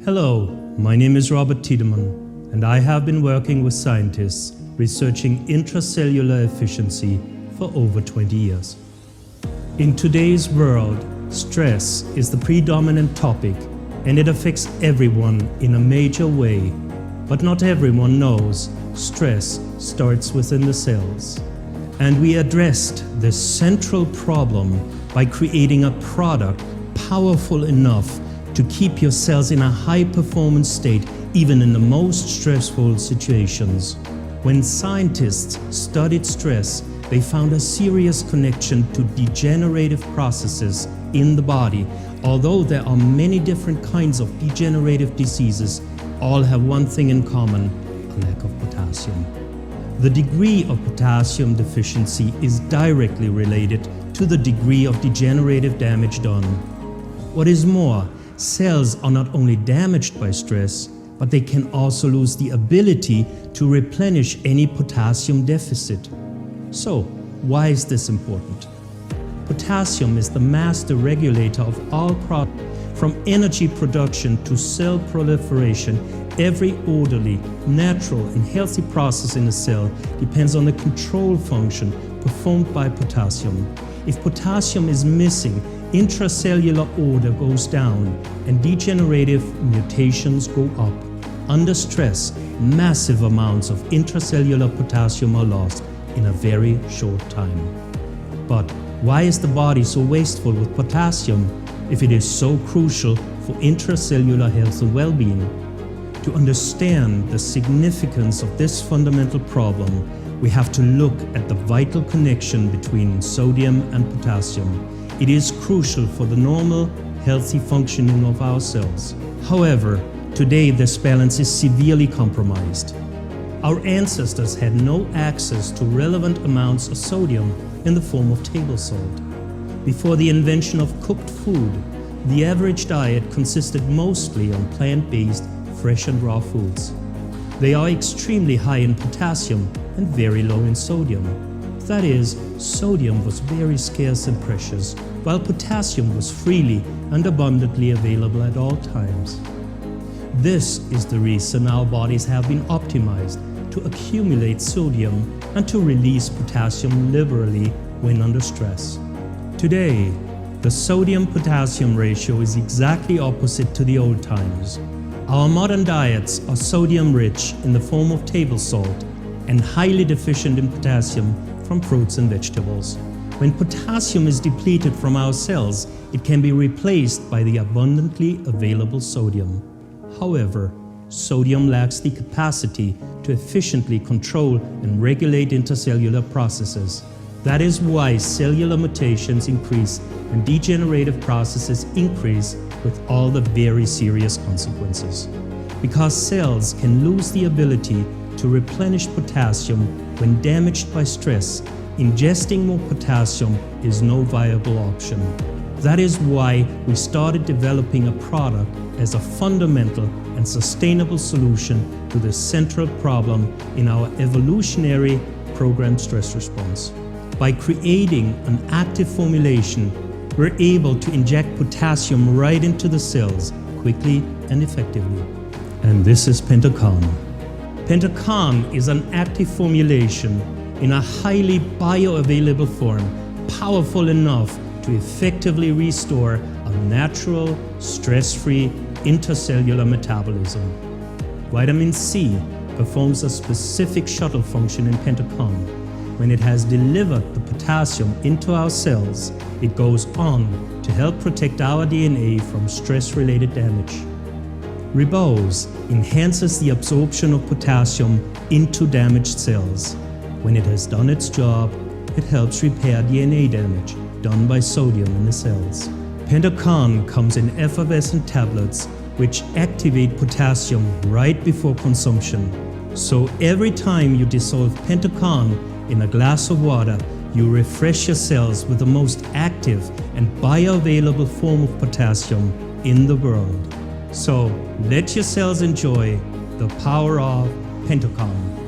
Hello, my name is Robert Tiedemann, and I have been working with scientists researching intracellular efficiency for over 20 years. In today's world, stress is the predominant topic, and it affects everyone in a major way. But not everyone knows stress starts within the cells. And we addressed this central problem by creating a product powerful enough to keep your cells in a high-performance state even in the most stressful situations. When scientists studied stress, they found a serious connection to degenerative processes in the body. Although there are many different kinds of degenerative diseases, all have one thing in common: a lack of potassium. The degree of potassium deficiency is directly related to the degree of degenerative damage done. What is more, cells are not only damaged by stress, but they can also lose the ability to replenish any potassium deficit. So, why is this important? Potassium is the master regulator of all products. From energy production to cell proliferation, every orderly, natural and healthy process in a cell depends on the control function performed by potassium. If potassium is missing, intracellular order goes down and degenerative mutations go up. Under stress, massive amounts of intracellular potassium are lost in a very short time. But why is the body so wasteful with potassium if it is so crucial for intracellular health and well-being? To understand the significance of this fundamental problem, we have to look at the vital connection between sodium and potassium. It is crucial for the normal, healthy functioning of our cells. However, today this balance is severely compromised. Our ancestors had no access to relevant amounts of sodium in the form of table salt. Before the invention of cooked food, the average diet consisted mostly on plant-based, fresh and raw foods. They are extremely high in potassium and very low in sodium. That is, sodium was very scarce and precious, while potassium was freely and abundantly available at all times. This is the reason our bodies have been optimized to accumulate sodium and to release potassium liberally when under stress. Today, the sodium-potassium ratio is exactly opposite to the old times. Our modern diets are sodium-rich in the form of table salt and highly deficient in potassium from fruits and vegetables. When potassium is depleted from our cells, it can be replaced by the abundantly available sodium. However, sodium lacks the capacity to efficiently control and regulate intercellular processes. That is why cellular mutations increase and degenerative processes increase with all the very serious consequences. Because cells can lose the ability to replenish potassium when damaged by stress, ingesting more potassium is no viable option. That is why we started developing a product as a fundamental and sustainable solution to this central problem in our evolutionary programmed stress response. By creating an active formulation, we're able to inject potassium right into the cells quickly and effectively. And this is PentoKan. PentoKan is an active formulation in a highly bioavailable form, powerful enough to effectively restore a natural, stress-free intercellular metabolism. Vitamin C performs a specific shuttle function in PentoKan. When it has delivered the potassium into our cells, it goes on to help protect our DNA from stress-related damage. Ribose enhances the absorption of potassium into damaged cells. When it has done its job, it helps repair DNA damage done by sodium in the cells. PentoKan comes in effervescent tablets which activate potassium right before consumption. So every time you dissolve PentoKan in a glass of water, you refresh your cells with the most active and bioavailable form of potassium in the world. So let your cells enjoy the power of PentoKan.